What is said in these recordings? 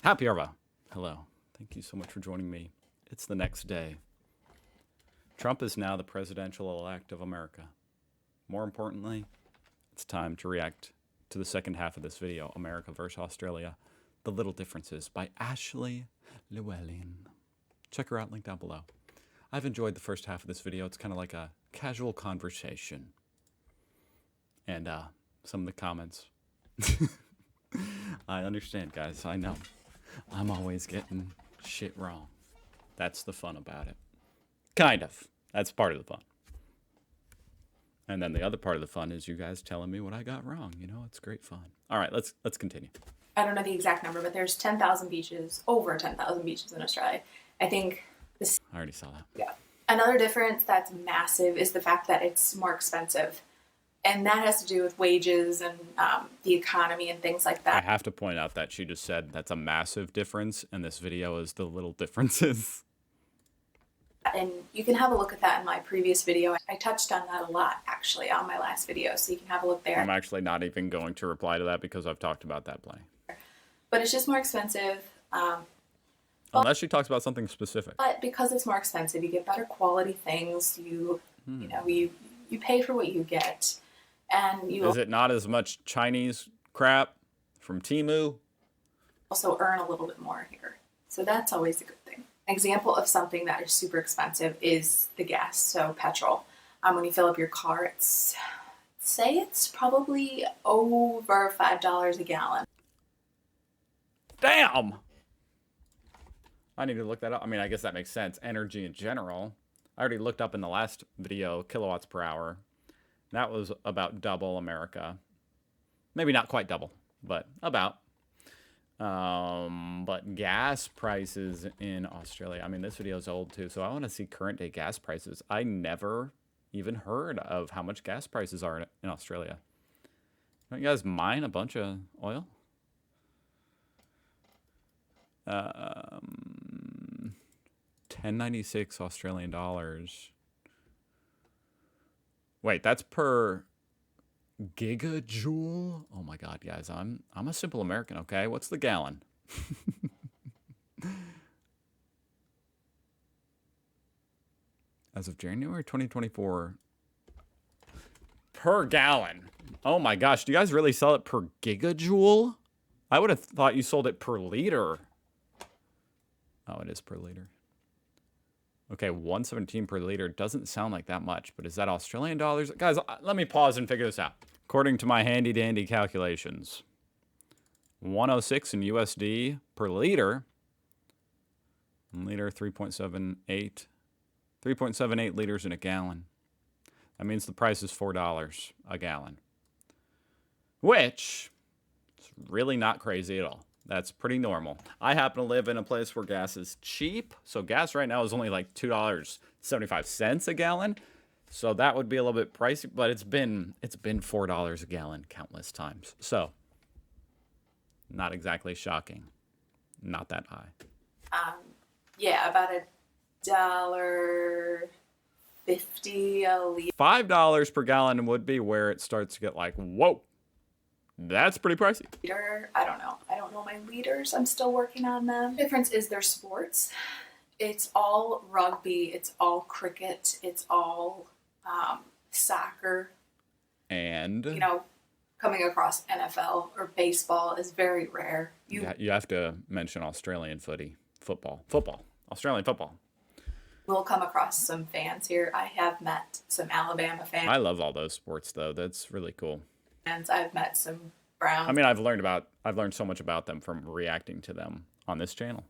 Happy Arva. Hello. Thank you so much for joining me. It's the next day. Trump is now the presidential-elect of America. More importantly, it's time to react to the second half of this video, America vs. Australia, The Little Differences by Ashley Llewellyn. Check her out, link down below. I've enjoyed the first half of this video. It's kind of like a casual conversation. And some of the comments. I understand, guys. I know. I'm always getting shit wrong. That's the fun about it. Kind of. That's part of the fun. And then the other part of the fun is you guys telling me what I got wrong. You know, it's great fun. All right, let's continue. I don't know the exact number, but there's 10,000 beaches, over 10,000 beaches in Australia. I think this. I already saw that. Yeah. Another difference that's massive is the fact that it's more expensive. And that has to do with wages and the economy and things like that. I have to point out that she just said that's a massive difference, and this video is the little differences. And you can have a look at that in my previous video. I touched on that a lot, actually, on my last video, so you can have a look there. I'm actually not even going to reply to that because I've talked about that plenty. But it's just more expensive. Unless she talks about something specific. But because it's more expensive, you get better quality things. You pay for what you get. And you Is it not as much Chinese crap from Temu? Also earn a little bit more here. So that's always a good thing. An example of something that is super expensive is the gas, so petrol. When you fill up your car, it's probably over $5 a gallon. Damn! I need to look that up. I mean, I guess that makes sense. Energy in general. I already looked up in the last video, kilowatts per hour. That was about double America. Maybe not quite double, but about. But gas prices in Australia. I mean, this video is old too, so I want to see current day gas prices. I never even heard of how much gas prices are in Australia. Don't you guys mine a bunch of oil? 1096 Australian dollars. Wait, that's per gigajoule? Oh my god, guys, I'm a simple American, okay? What's the gallon? As of January 2024, per gallon. Oh my gosh, do you guys really sell it per gigajoule? I would have thought you sold it per liter. Oh, it is per liter. Okay, 117 per liter doesn't sound like that much, but is that Australian dollars? Guys, let me pause and figure this out. According to my handy dandy calculations, 106 in USD per liter. Liter 3.78 liters in a gallon. That means the price is $4 a gallon, which is really not crazy at all. That's pretty normal. I happen to live in a place where gas is cheap. So gas right now is only like $2.75 a gallon. So that would be a little bit pricey, but it's been $4 a gallon countless times. So not exactly shocking. Not that high. Yeah, about $1.50 a liter. $5 per gallon would be where it starts to get like, whoa. That's pretty pricey. I don't know. I don't know my liters. I'm still working on them. The difference is their sports. It's all rugby. It's all cricket. It's all soccer. And you know, coming across NFL or baseball is very rare. You have to mention Australian football, Australian football. We'll come across some fans here. I have met some Alabama fans. I love all those sports though. That's really cool. And I've met some Browns. I mean, I've learned so much about them from reacting to them on this channel,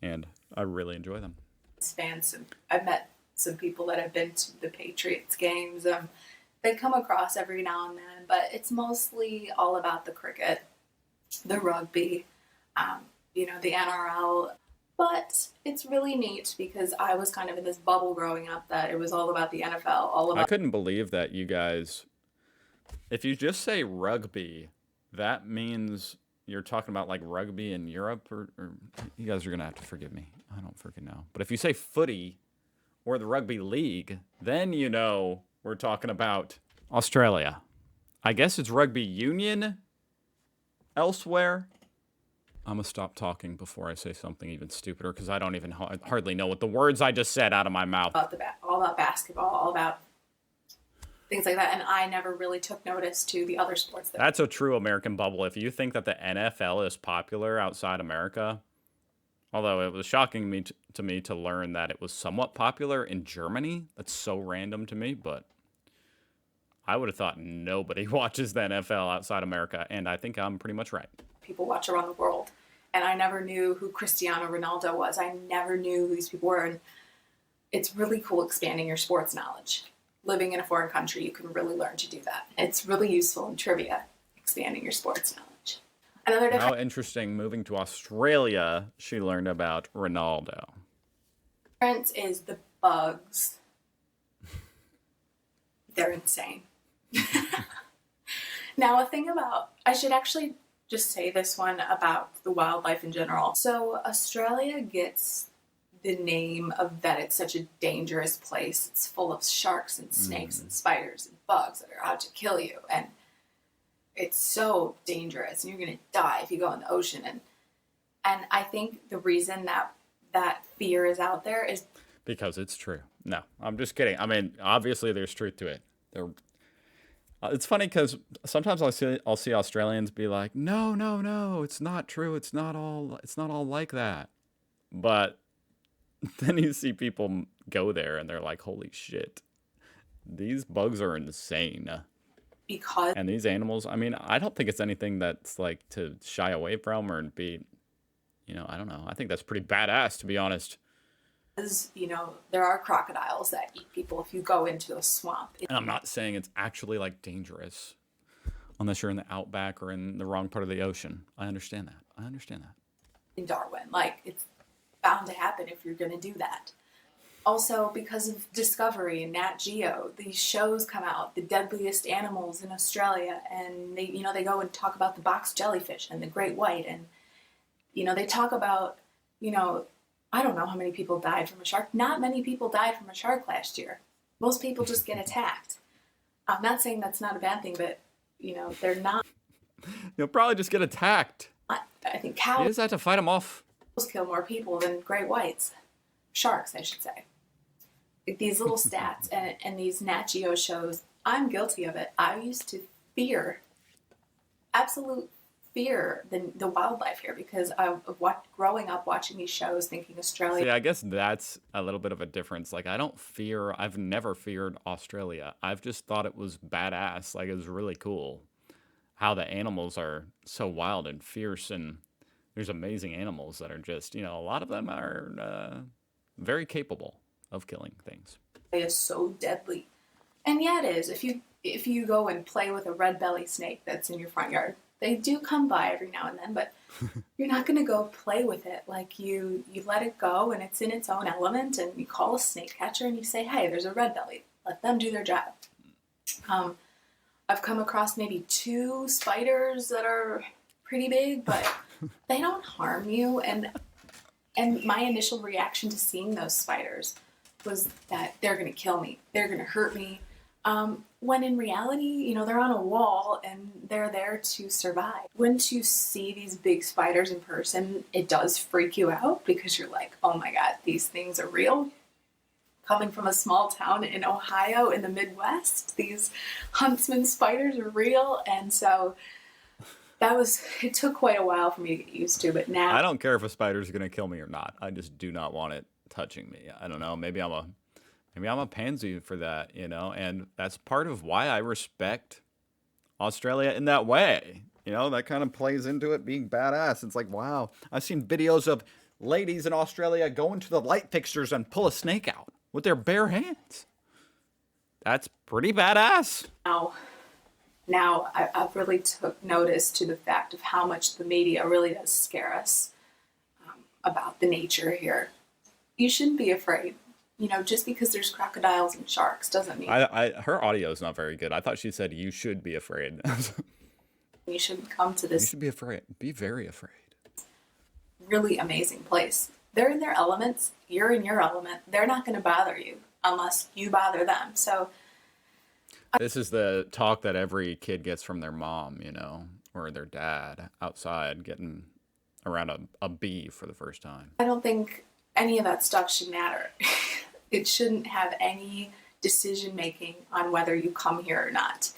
and I really enjoy them. Fans. I've met some people that have been to the Patriots games. They come across every now and then, but it's mostly all about the cricket, the rugby, the NRL. But it's really neat because I was kind of in this bubble growing up that it was all about the NFL. I couldn't believe that you guys. If you just say rugby, that means you're talking about like rugby in Europe, or you guys are going to have to forgive me. I don't freaking know. But if you say footy or the rugby league, then you know we're talking about Australia. I guess it's rugby union elsewhere. I'm gonna stop talking before I say something even stupider because I don't even hardly know what the words I just said out of my mouth. About all about basketball, all about things like that, and I never really took notice to the other sports that. That's a true American bubble. If you think that the NFL is popular outside America, although it was shocking to me to learn that it was somewhat popular in Germany. That's so random to me, but I would have thought nobody watches the NFL outside America, and I think I'm pretty much right. People watch around the world, and I never knew who Cristiano Ronaldo was. I never knew who these people were, and it's really cool expanding your sports knowledge. Living in a foreign country, you can really learn to do that. It's really useful in trivia, expanding your sports knowledge. Another How interesting, moving to Australia, she learned about Ronaldo. difference is the bugs. They're insane. Now, a thing about, I should actually just say this one about the wildlife in general. So Australia gets the name of that it's such a dangerous place. It's full of sharks and snakes and spiders and bugs that are out to kill you. And it's so dangerous, and you're going to die if you go in the ocean. And I think the reason that fear is out there is because it's true. No, I'm just kidding. I mean, obviously there's truth to it. It's funny because sometimes I'll see Australians be like, no, it's not true. It's not all like that. But then you see people go there and they're like, holy shit, these bugs are insane. because And these animals, I mean, I don't think it's anything that's like to shy away from or be, I don't know. I think that's pretty badass, to be honest. there are crocodiles that eat people if you go into a swamp. And I'm not saying it's actually like dangerous unless you're in the outback or in the wrong part of the ocean. I understand that. In Darwin, like it's bound to happen if you're going to do that. Also, because of Discovery and Nat Geo, these shows come out, the deadliest animals in Australia, and they go and talk about the box jellyfish and the great white, and they talk about I don't know how many people died from a shark. Not many people died from a shark last year. Most people just get attacked. I'm not saying that's not a bad thing, but they're not. You'll probably just get attacked. I think You cows just have to fight them off. kill more people than great whites. Sharks, I should say. Like these little stats and these Nat Geo shows, I'm guilty of it. I used to absolute fear the wildlife here because of growing up watching these shows, thinking Australia. See, I guess that's a little bit of a difference. Like, I've never feared Australia. I've just thought it was badass. Like, it was really cool how the animals are so wild and fierce, and there's amazing animals that are just, a lot of them are very capable of killing things. Is so deadly, and yeah, it is. If you go and play with a red belly snake that's in your front yard, they do come by every now and then, but you're not going to go play with it. Like you let it go, and it's in its own element, and you call a snake catcher and you say, "Hey, there's a red belly. Let them do their job." I've come across maybe 2 spiders that are pretty big, but they don't harm you. And my initial reaction to seeing those spiders was that they're going to kill me. They're going to hurt me. When in reality, they're on a wall and they're there to survive. When you see these big spiders in person, it does freak you out because you're like, oh my God, these things are real. Coming from a small town in Ohio in the Midwest, these huntsman spiders are real. And so it took quite a while for me to get used to, but now I don't care if a spider's going to kill me or not. I just do not want it touching me. I don't know. Maybe I'm a pansy for that, and that's part of why I respect Australia in that way. That kind of plays into it being badass. It's like, wow, I've seen videos of ladies in Australia going to the light fixtures and pull a snake out with their bare hands. That's pretty badass. Now I've really took notice to the fact of how much the media really does scare us about the nature here. You shouldn't be afraid. Just because there's crocodiles and sharks doesn't mean Her audio is not very good. I thought she said you should be afraid. you shouldn't come to You this should be afraid. Be very afraid. really amazing place. They're in their elements. You're in your element. They're not going to bother you unless you bother them. So This is the talk that every kid gets from their mom, or their dad outside getting around a bee for the first time. I don't think any of that stuff should matter. It shouldn't have any decision making on whether you come here or not.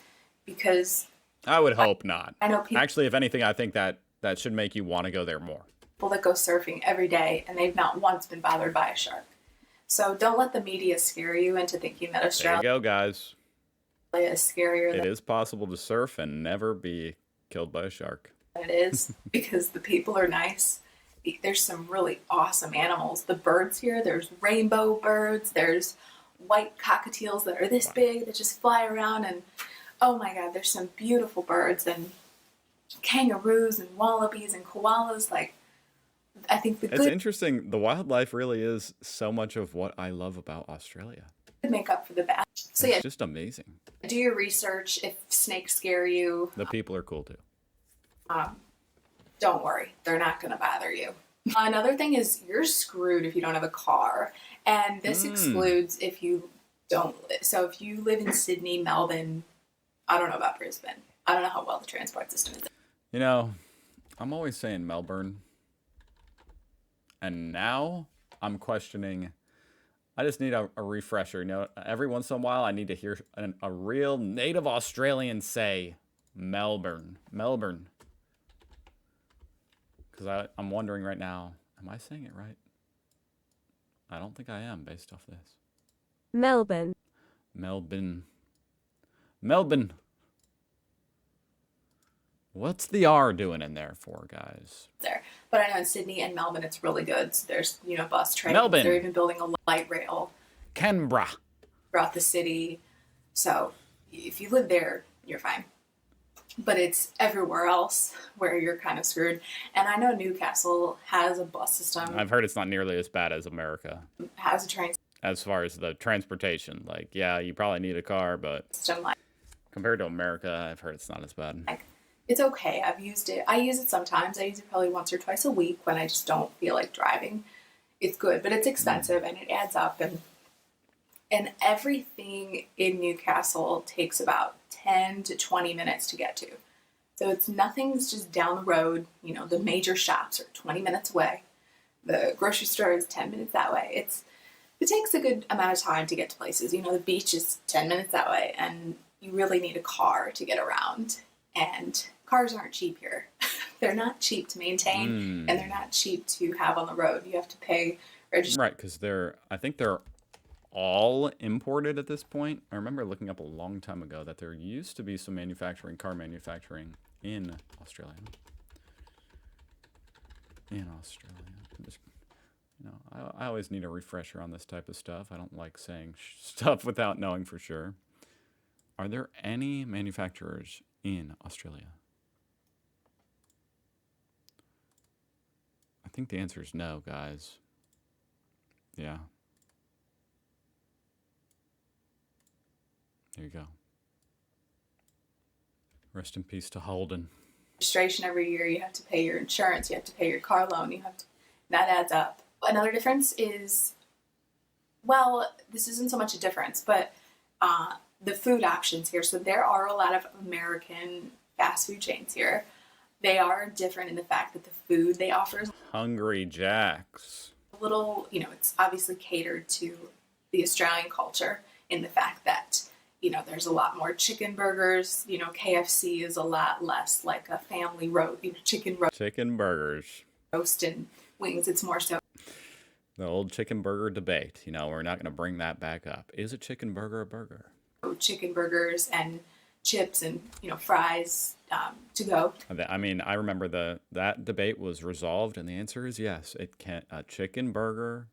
Because I would hope not. I know people Actually, if anything, I think that should make you want to go there more. that go surfing every day and they've not once been bothered by a shark. So don't let the media scare you into thinking that There you Australia go, guys. is scarier It than is possible to surf and never be killed by a shark. it is because the people are nice. There's some really awesome animals. The birds here, there's rainbow birds, there's white cockatiels that are this big that just fly around, and oh my god, there's some beautiful birds and kangaroos and wallabies and koalas. Like, I think the It's good interesting. The wildlife really is so much of what I love about Australia. make up for the bad. So It's yeah, just amazing. do your research. If snakes scare you, The people are cool too. don't worry, they're not going to bother you. Another thing is you're screwed if you don't have a car, and this excludes if you don't. So if you live in Sydney, Melbourne, I don't know about Brisbane. I don't know how well the transport system is. You know, I'm always saying Melbourne. And now I'm questioning. I just need a refresher. You know, every once in a while I need to hear a real native Australian say Melbourne. Melbourne. Because I'm wondering right now, am I saying it right? I don't think I am based off this. Melbourne, Melbourne. Melbourne. What's the R doing in there for, guys? There, but I know in Sydney and Melbourne it's really good. So there's bus trains. Melbourne. They're even building a light rail Canberra. throughout the city. So if you live there, you're fine. But it's everywhere else where you're kind of screwed. And I know Newcastle has a bus system, I've heard it's not nearly as bad as America has a train as far as the transportation. Like, yeah, you probably need a car, but system. Like, compared to America, I've heard it's not as bad. it's okay. I've used it. I use it sometimes. I use it probably once or twice a week when I just don't feel like driving. It's good, but it's expensive and it adds up. And everything in Newcastle takes about 10 to 20 minutes to get to. So it's nothing's just down the road. The major shops are 20 minutes away. The grocery store is 10 minutes that way. It takes a good amount of time to get to places. The beach is 10 minutes that way, and you really need a car to get around. And cars aren't cheap here. They're not cheap to maintain, and they're not cheap to have on the road. You have to pay registration. Right, because I think they're all imported at this point. I remember looking up a long time ago that there used to be some car manufacturing in Australia. I always need a refresher on this type of stuff. I don't like saying stuff without knowing for sure. Are there any manufacturers in Australia? I think the answer is no, guys. Yeah. There you go. Rest in peace to Holden. Every year. You have to pay your insurance. You have to pay your car loan. That adds up. Another difference is, well, this isn't so much a difference, but the food options here. So there are a lot of American fast food chains here. They are different in the fact that the food they offer is Hungry Jacks. a little, it's obviously catered to the Australian culture in the fact that, there's a lot more chicken burgers. KFC is a lot less like a family chicken burgers. roast and wings. It's more so The old chicken burger debate. We're not going to bring that back up. Is a chicken burger a burger? chicken burgers and chips and, fries to go. I mean, I remember that debate was resolved, and the answer is yes. A chicken burger,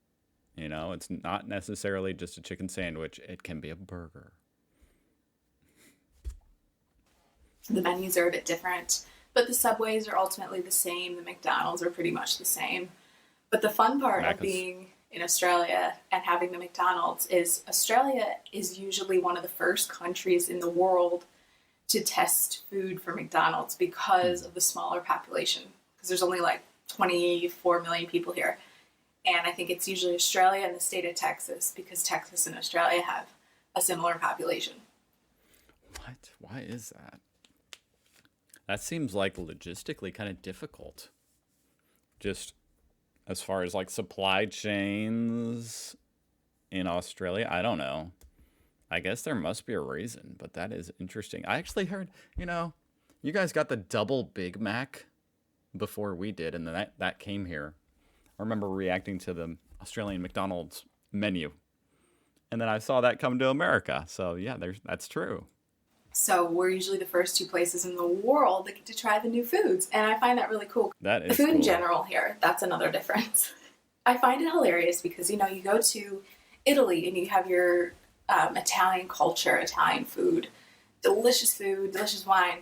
it's not necessarily just a chicken sandwich. It can be a burger. The menus are a bit different, but the Subways are ultimately the same. The McDonald's are pretty much the same. But the fun part of being in Australia and having the McDonald's is Australia is usually one of the first countries in the world to test food for McDonald's because of the smaller population. Because there's only like 24 million people here. And I think it's usually Australia and the state of Texas, because Texas and Australia have a similar population. What? Why is that? That seems like logistically kind of difficult. just as far as like supply chains in Australia, I don't know. I guess there must be a reason, but that is interesting. I actually heard, you guys got the double Big Mac before we did, and then that came here. I remember reacting to the Australian McDonald's menu, and then I saw that come to America. So yeah, that's true. So we're usually the first two places in the world that get to try the new foods. And I find that really cool. That The is food in cool. general here, that's another difference. I find it hilarious because, you go to Italy and you have your Italian culture, Italian food, delicious wine.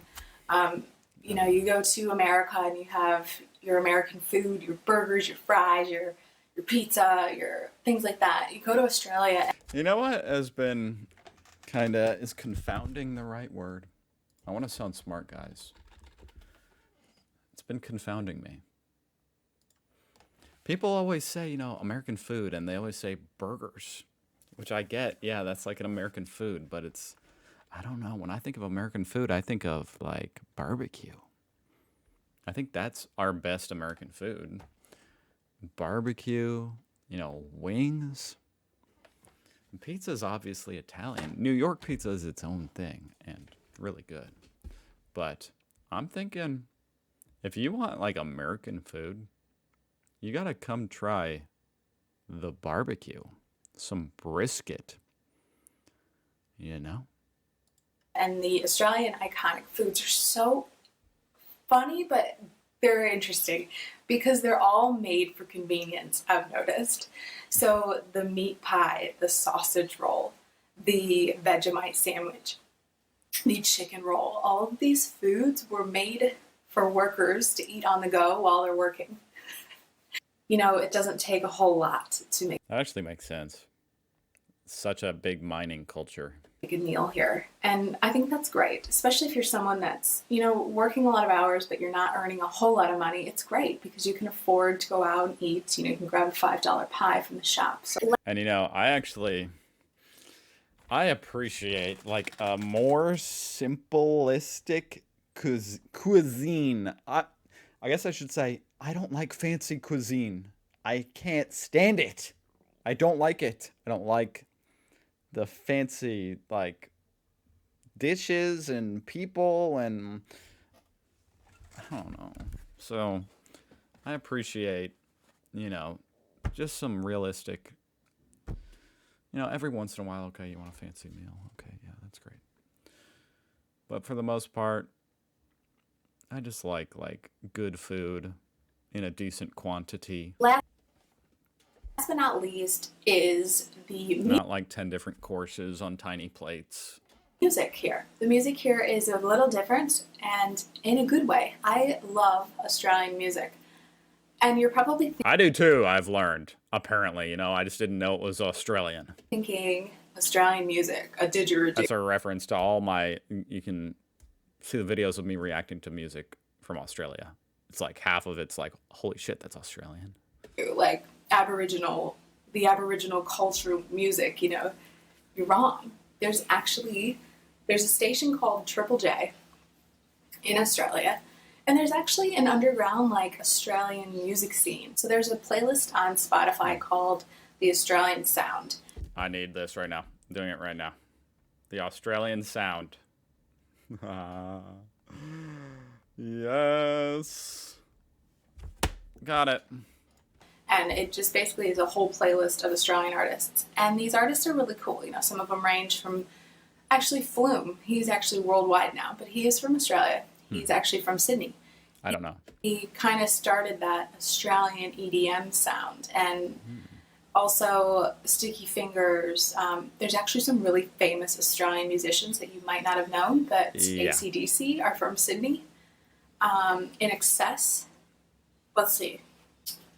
You go to America and you have your American food, your burgers, your fries, your pizza, your things like that. You go to Australia. You know what has been is confounding the right word? I want to sound smart, guys. It's been confounding me. People always say, American food, and they always say burgers, which I get. Yeah, that's like an American food, but I don't know. When I think of American food, I think of like barbecue. I think that's our best American food. Barbecue, wings. Pizza is obviously Italian. New York pizza is its own thing and really good. But I'm thinking if you want like American food, you got to come try the barbecue, some brisket, And the Australian iconic foods are so funny, but very interesting because they're all made for convenience, I've noticed. So the meat pie, the sausage roll, the Vegemite sandwich, the chicken roll, all of these foods were made for workers to eat on the go while they're working. It doesn't take a whole lot to make That actually makes sense. Such a big mining culture. a good meal here. And I think that's great, especially if you're someone that's, working a lot of hours, but you're not earning a whole lot of money. It's great because you can afford to go out and eat. You can grab a $5 pie from the shop. So And I appreciate like a more simplistic cuisine. I guess I should say I don't like fancy cuisine. I can't stand it. I don't like it. I don't like the fancy like dishes and people and I don't know. So I appreciate, just some realistic, every once in a while, okay, you want a fancy meal. Okay, yeah, that's great. But for the most part, I just like good food in a decent quantity. last but not least is the Not like 10 different courses on tiny plates. music here. The music here is a little different and in a good way. I love Australian music. And you're probably I do too, I've learned. Apparently, I just didn't know it was Australian. thinking Australian music, a didgeridoo. That's a reference to all you can see the videos of me reacting to music from Australia. It's like half of it's like, holy shit, that's Australian. Like the Aboriginal cultural music, you're wrong. There's a station called Triple J in Australia, and there's actually an underground Australian music scene. So there's a playlist on Spotify called The Australian Sound. I need this right now. I'm doing it right now. The Australian Sound. Yes. Got it. And it just basically is a whole playlist of Australian artists. And these artists are really cool. Some of them range from actually Flume. He's actually worldwide now, but he is from Australia. He's actually from Sydney. I don't know. He kind of started that Australian EDM sound. And also Sticky Fingers. There's actually some really famous Australian musicians that you might not have known, but Yeah. AC/DC are from Sydney. In Excess. Let's see.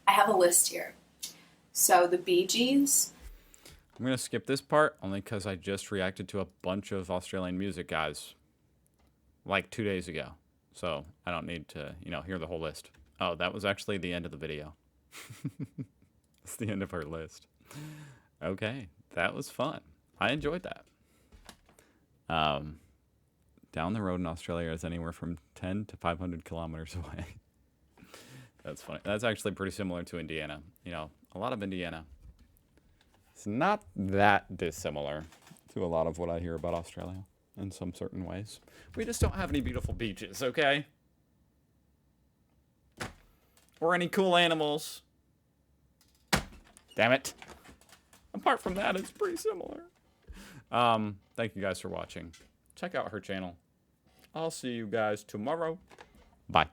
I have a list here. So the Bee Gees. I'm going to skip this part only because I just reacted to a bunch of Australian music guys like 2 days ago. So I don't need to, hear the whole list. Oh, that was actually the end of the video. It's the end of our list. Okay, that was fun. I enjoyed that. Down the road in Australia is anywhere from 10 to 500 kilometers away. That's funny. That's actually pretty similar to Indiana. You know, a lot of Indiana. It's not that dissimilar to a lot of what I hear about Australia in some certain ways. We just don't have any beautiful beaches, okay? Or any cool animals. Damn it. Apart from that, it's pretty similar. Thank you guys for watching. Check out her channel. I'll see you guys tomorrow. Bye.